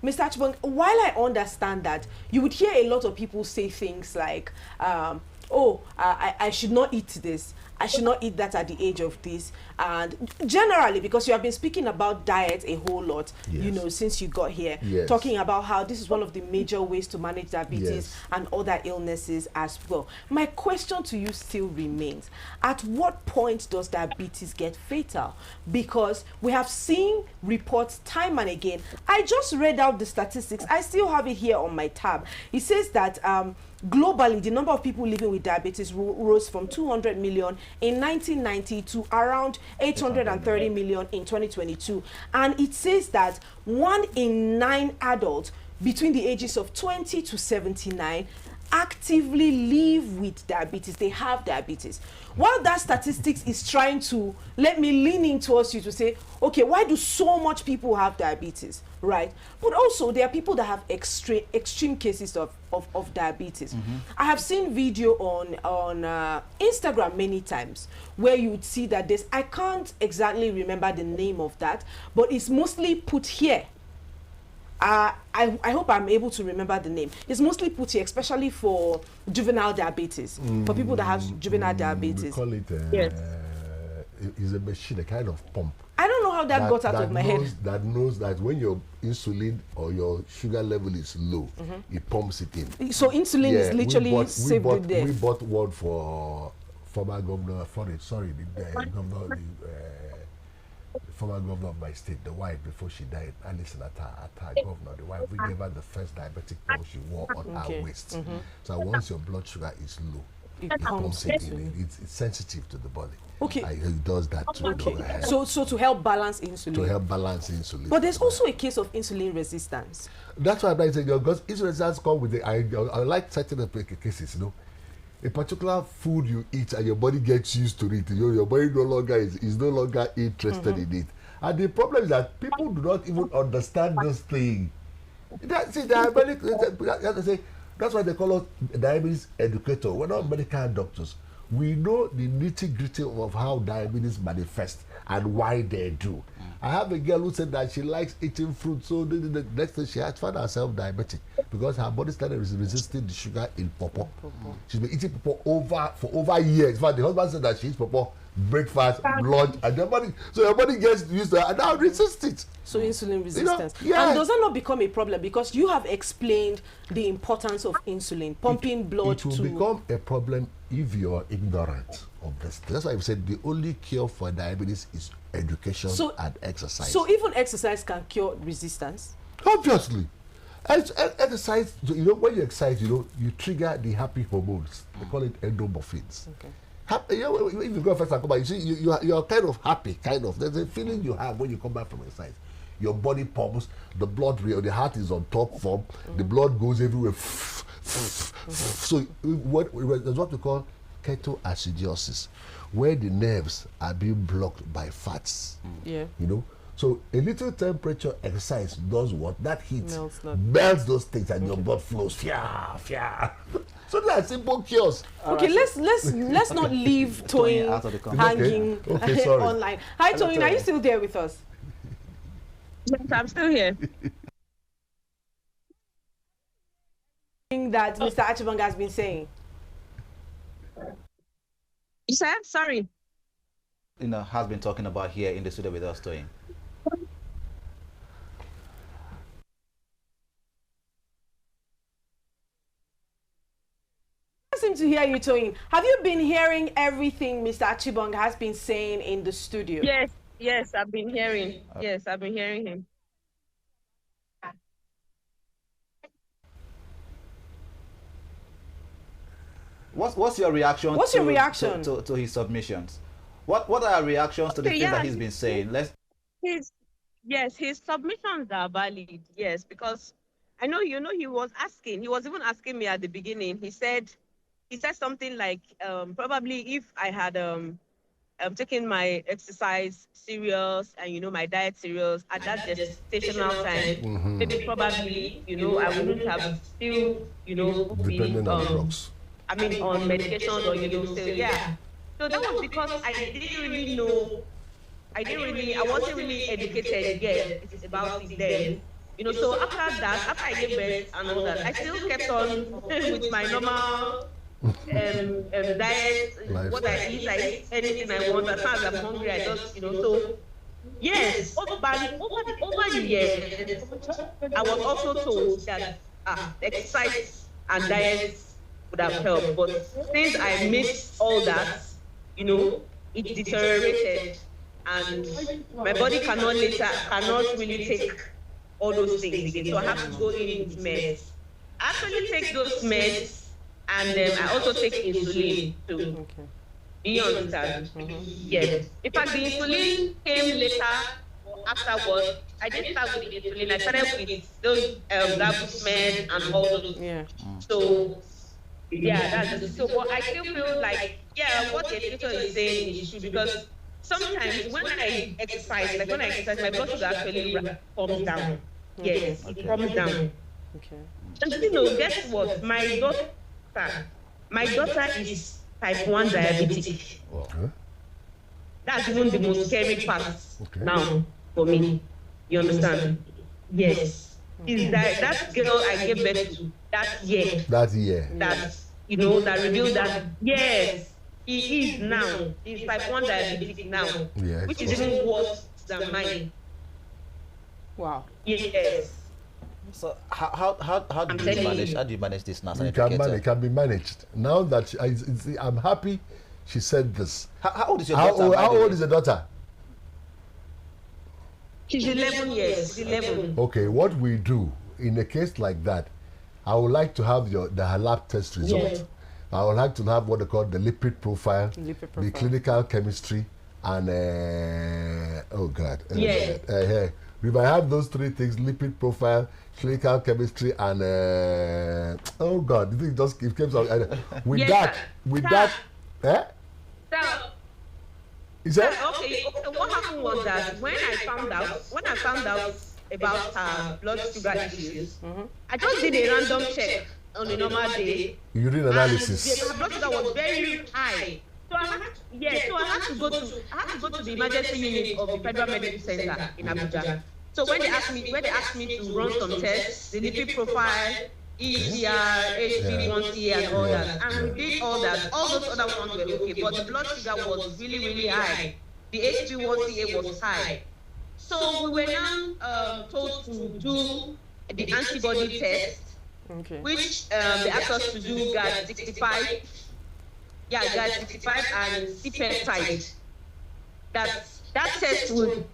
Mr. Achibong, while I understand that, you would hear a lot of people say things like, I should not eat this, I should not eat that at the age of this. And generally, because you have been speaking about diet a whole lot, you know, since you got here, talking about how this is one of the major ways to manage diabetes and other illnesses as well. My question to you still remains, at what point does diabetes get fatal? Because we have seen reports time and again. I just read out the statistics. I still have it here on my tab. It says that globally, the number of people living with diabetes rose from 200 million in 1990 to around 830 million in 2022. And it says that 1 in 9 adults between the ages of 20 to 79 actively live with diabetes. They have diabetes. While that statistics is trying to let me lean in towards you to say, okay, why do so much people have diabetes, right? But also there are people that have extreme cases of diabetes. I have seen video on Instagram many times where you would see that this, I can't exactly remember the name of that, but it's mostly put here. I hope I'm able to remember the name. It's mostly put here, especially for juvenile diabetes, for people that have juvenile diabetes. We call it, it's a machine, a kind of pump. I don't know how that got out of my head. That knows that when your insulin or your sugar level is low, it pumps it in. So insulin is literally saved there. We bought one for former governor, former governor of my state, the wife, before she died, Alison at her governor, the wife, we gave her the first diabetic pump she wore on her waist. So once your blood sugar is low, it pumps it in. It's sensitive to the body. Okay. It does that too. Okay. So to help balance insulin. To help balance insulin. But there's also a case of insulin resistance. That's why I'm saying, because insulin resistance comes with I like certain cases, you know. A particular food you eat and your body gets used to it, you know, your body no longer is no longer interested in it. And the problem is that people do not even understand this thing. That's why they call us diabetes educator. We're not medical doctors. We know the nitty-gritty of how diabetes manifests and why they do. I have a girl who said that she likes eating fruit, so the next thing she had found herself diabetic because her body started resisting the sugar in pawpaw. She's been eating pawpaw for over years. In fact, the husband said that she eats pawpaw breakfast, lunch, and your body gets used to it and now resists it. So insulin resistance. You know, and does that not become a problem? Because you have explained the importance of insulin, pumping blood. It will become a problem if you're ignorant of this. That's why I said the only cure for diabetes is education and exercise. So even exercise can cure resistance? Obviously. Exercise, you know, when you exercise, you know, you trigger the happy hormones. They call it endorphins. Okay. You know, if you go first and come back, you see, you're kind of happy, kind of. There's a feeling you have when you come back from exercise. Your body pumps, the blood, the heart is on top form, the blood goes everywhere. So there's what we call ketoacidosis, where the nerves are being blocked by fats. You know, so a little temperature exercise does what? That heat melts those things and your blood flows. So there are simple cures. Okay, let's not leave Toyin hanging online. Hi Toyin, are you still there with us? Yes, I'm still here. That Mr. Achibong has been saying. You said? Sorry. You know, has been talking about here in the studio with us, Toyin. I seem to hear you, Toyin. Have you been hearing everything Mr. Achibong has been saying in the studio? Yes, I've been hearing. Yes, I've been hearing him. What's your reaction? What's your reaction to his submissions? What are reactions to the things that he's been saying? His submissions are valid. Yes, because I know he was even asking me at the beginning. He said something like probably if I had taken my exercise serious and my diet serious at that gestational time, maybe probably I wouldn't have still dependent on drugs. I mean on medication or so yeah. So that was because I didn't really know. I wasn't really educated yet about it then. So after that, after I gave birth and all that, I still kept on with my normal diet, what I eat anything I want. As far as I'm hungry, I just, so yes, over the years, I was also told that exercise and diet would have helped. But since I missed all that, it deteriorated. And my body cannot really take all those things again. So I have to go in with meds. I actually take those meds, and I also take insulin too. Okay. Do you understand? Yes. In fact, the insulin came later afterwards. I didn't start with the insulin. I started with those Diabetes meds and all those. Yeah. So yeah, that's it. So but I still feel like what the educator is saying is true, because sometimes when I exercise, my blood sugar actually comes down. Yes, it comes down. Okay. And guess what? My daughter is type 1 diabetic. Okay. That's even the most scary part now for me. You understand? Yes. Is that girl I gave birth to that year. That revealed that yes. He is now. He's type 1 diabetic now, which is even worse than mine. Wow. Yes. So how do you manage? How do you manage this now? It can be managed. Now that I'm happy, she said this. How old is your daughter? How old is the daughter? She's 11 years. 11. Okay, what we do in a case like that, I would like to have the lab test result. Yeah. I would like to have what they call the lipid profile, the clinical chemistry, and if I have those three things, lipid profile, clinical chemistry, and the thing just it came out. With that, Is that okay? What happened was that when I found out about her blood sugar issues, I just did a random check on a normal day. Urine analysis. Her blood sugar was very high. So I had to go to the emergency unit of the Federal Medical Center in Abuja. So when they asked me to run some tests, the lipid profile, EGR, HB1C, and all that, and we did all that. All those other ones were okay, but the blood sugar was really, really high. The HB1C was high. So we were now told to do the antibody test, which they asked us to do GAD65. Yeah, GAD65 and C-peptide. That test will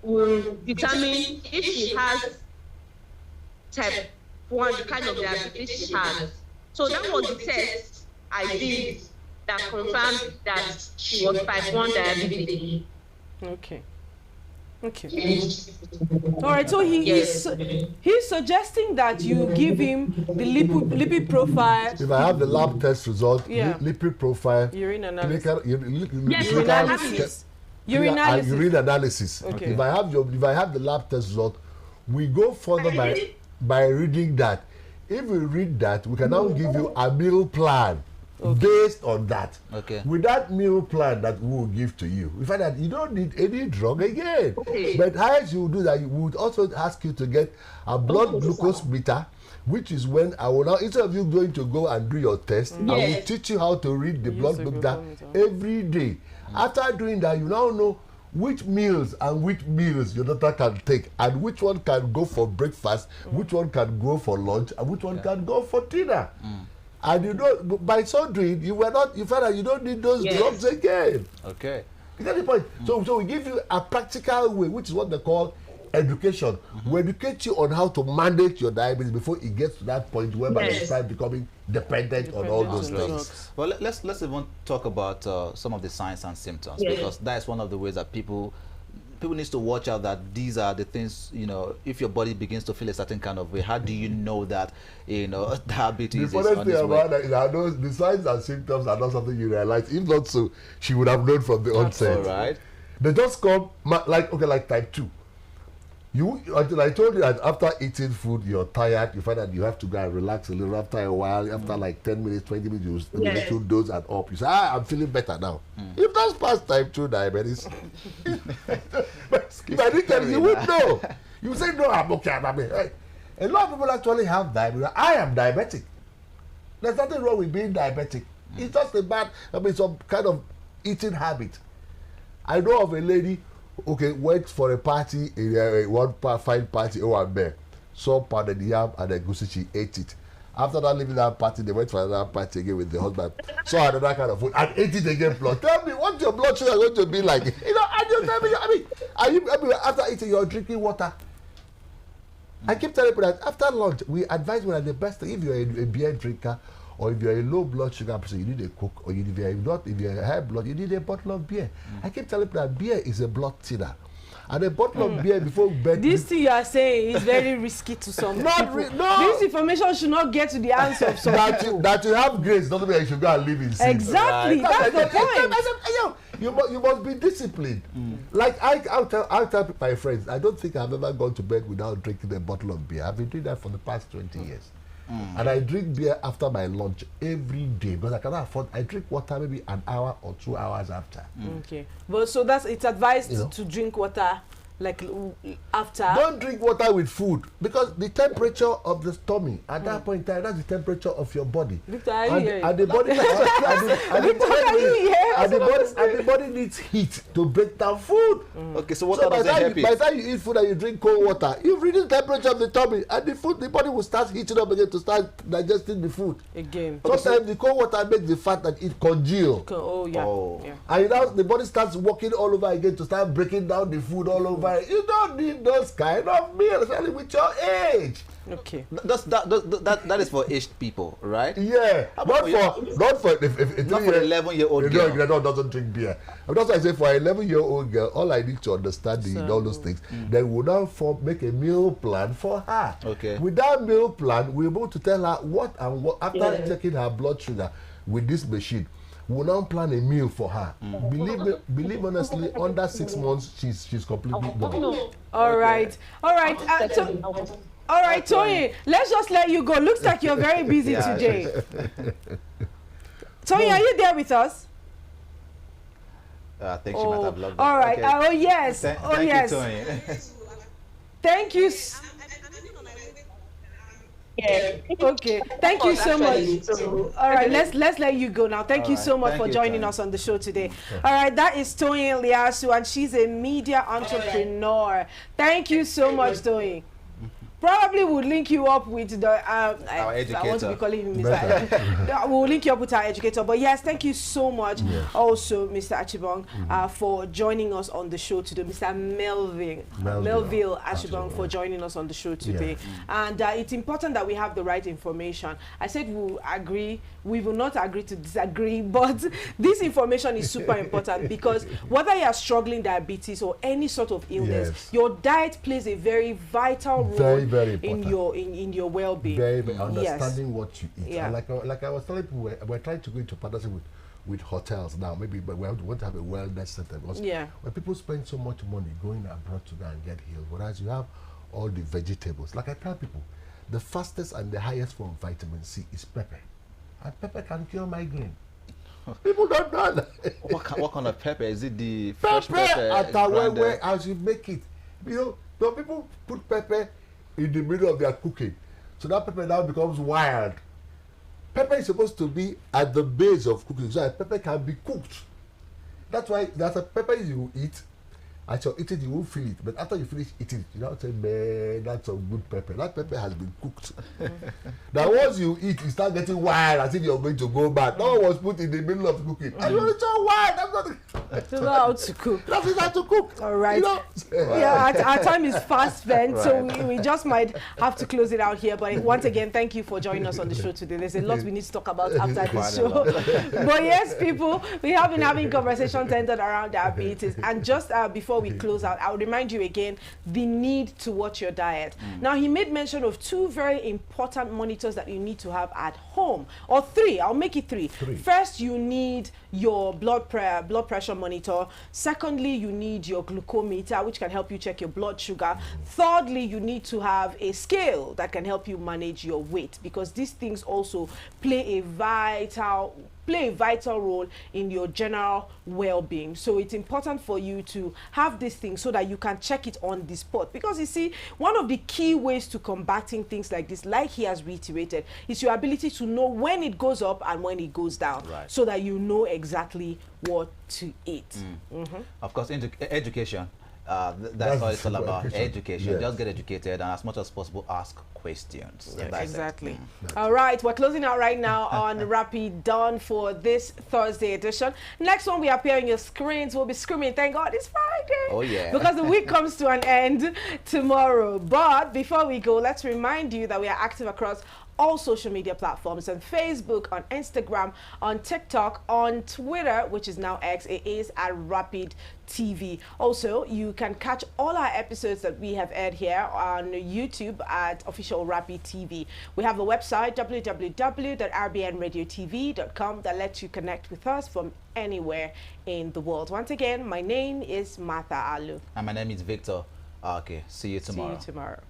determine if she has type 1, the kind of diabetes she has. So that was the test I did that confirmed that she was type 1 diabetic. Okay. All right, so he's suggesting that you give him the lipid profile. If I have the lab test result, lipid profile, urine analysis, urine analysis. Okay. If I have the lab test result, we go further by reading that. If we read that, we can now give you a meal plan. Based on that, with that meal plan that we will give to you, we find that you don't need any drug again. But as you do that, we would also ask you to get a blood glucose meter, which is when I will now, instead of you going to go and do your test, I will teach you how to read the blood meter every day. After doing that, you now know which meals your daughter can take, and which one can go for breakfast, which one can go for lunch, and which one can go for dinner. And you don't, by so doing, you find that you don't need those drugs again. Okay. You get the point? So we give you a practical way, which is what they call education. We educate you on how to manage your diabetes before it gets to that point where you start becoming dependent on all those things. Well, let's even talk about some of the signs and symptoms, because that is one of the ways that people need to watch out, that these are the things, you know, if your body begins to feel a certain kind of way, how do you know that, you know, diabetes is on its way? The funny thing about that is that the signs and symptoms are not something you realize. If not so, she would have known from the onset. All right. They just come, like type 2. Until I told you that after eating food, you're tired, you find that you have to go and relax a little. After a while, after like 10 minutes, 20 minutes, you little dose and up. You say, I'm feeling better now. If that's past type 2 diabetes, if I didn't tell you would know. You say, no, I'm okay, I'm okay. A lot of people actually have diabetes. I am diabetic. There's nothing wrong with being diabetic. It's just some kind of eating habit. I know of a lady went for a party in one fine party over there. Saw pounded yam and a goosey, she ate it. After that, leaving that party, they went for another party again with the husband. Saw another kind of food and ate it again. Blood. Tell me, what's your blood sugar going to be like? You know, and you tell me, are you after eating, you're drinking water? I keep telling people that after lunch, we advise you that the best thing, if you're a beer drinker, or if you're a low blood sugar person, you need a Coke, or if you're high blood, you need a bottle of beer. I keep telling people that beer is a blood thinner. And a bottle of beer before bed. This thing you are saying is very risky to some people. No. This information should not get to the hands of some people. That you have grace doesn't mean you should go and live in sin. Exactly, that's the point. You must be disciplined. Like I'll tell my friends, I don't think I've ever gone to bed without drinking a bottle of beer. I've been doing that for the past 20 years. And I drink beer after my lunch every day because I cannot afford. I drink water maybe an hour or 2 hours after. Okay, well, so it's advised to drink water like after. Don't drink water with food because the temperature of the stomach at that point in time, that's the temperature of your body. Victor, and the body needs heat to break down food. Okay, so water doesn't help it. By the time you eat food and you drink cold water, you've reduced the temperature of the tummy, and the body will start heating up again to start digesting the food. Again. Sometimes the cold water makes the fat that it congeal. And now the body starts working all over again to start breaking down the food all over. You don't need those kind of meals, especially with your age. Okay. That is for aged people, right? Yeah. Not for an 11-year-old girl. No, doesn't drink beer. That's why I say for an 11-year-old girl, all I need to understand all those things. Then we'll now make a meal plan for her. Okay. With that meal plan, we're able to tell her what after checking her blood sugar with this machine. We'll now plan a meal for her. Believe honestly, under 6 months, she's completely gone. All right. All right, Tony, let's just let you go. Looks like you're very busy today. Tony, are you there with us? I think she might have logged all right. Okay. Oh, yes. Thank you, Tony. Thank you. Okay, thank you so much. All right, let's let you go now. Thank you so much for joining us on the show today. All right, that is Toyin Liasu, and she's a media entrepreneur. Thank you so much, Toyin. Probably would link you up with the our educator. I want to be calling him Mr. We'll link you up with our educator. But yes, thank you so much also, Mr. Achibong, for joining us on the show today. Mr. Melville Achibong for joining us on the show today. And it's important that we have the right information. I said we'll agree. We will not agree to disagree, but this information is super important because whether you are struggling diabetes or any sort of illness, your diet plays a very vital role very in your well-being. Very understanding what you eat. And like I was telling people, we're trying to go into partnership with hotels now. Maybe but we want to have a wellness center because when people spend so much money going abroad to go and get healed, whereas you have all the vegetables. Like I tell people, the fastest and the highest form of vitamin C is pepper. And pepper can cure migraine. People don't know that. What kind of pepper? Is it the fresh pepper? Where as you make it. You know, some people put pepper in the middle of their cooking. So that pepper now becomes wild. Pepper is supposed to be at the base of cooking. So that pepper can be cooked. That's why there's a pepper you eat. As you eat it, you won't feel it. But after you finish eating it, you don't say, man, that's a good pepper. That pepper has been cooked. Now, once you eat, you start getting wild as if you're going to go bad. That one was put in the middle of cooking. And you're so wild. That's not To know how to cook. That is how to cook. All right. You know? Yeah, our time is fast spent, so we just might have to close it out here. But once again, thank you for joining us on the show today. There's a lot we need to talk about after this show. But yes, people, we have been having conversations centered around diabetes. And just before we close out, I'll remind you again the need to watch your diet. Now, he made mention of 2 very important monitors that you need to have at home, or 3. I'll make it 3. First, you need your blood pressure monitor. Secondly, you need your glucometer, which can help you check your blood sugar. Thirdly, you need to have a scale that can help you manage your weight, because these things also play a vital role in your general well-being. So it's important for you to have these things so that you can check it on the spot, because you see, one of the key ways to combating things like this, like he has reiterated, is your ability to know when it goes up and when it goes down, so that you know exactly what to eat. Of course, education. That's what it's all about. Education. Yes. Just get educated, and as much as possible, ask questions. Yes. Exactly. All right, we're closing out right now on Rapid Dawn for this Thursday edition. Next one, we appear on your screens. We'll be screaming, thank God it's Friday. Oh, yeah. Because the week comes to an end tomorrow. But before we go, let's remind you that we are active across all social media platforms, on Facebook, on Instagram, on TikTok, on Twitter, which is now X. It is at Rapid TV. Also, you can catch all our episodes that we have aired here on YouTube at Official Rapid TV. We have a website, www.rbnradiotv.com, that lets you connect with us from anywhere in the world. Once again, my name is Martha Alu. And my name is Victor. Okay, see you tomorrow. See you tomorrow.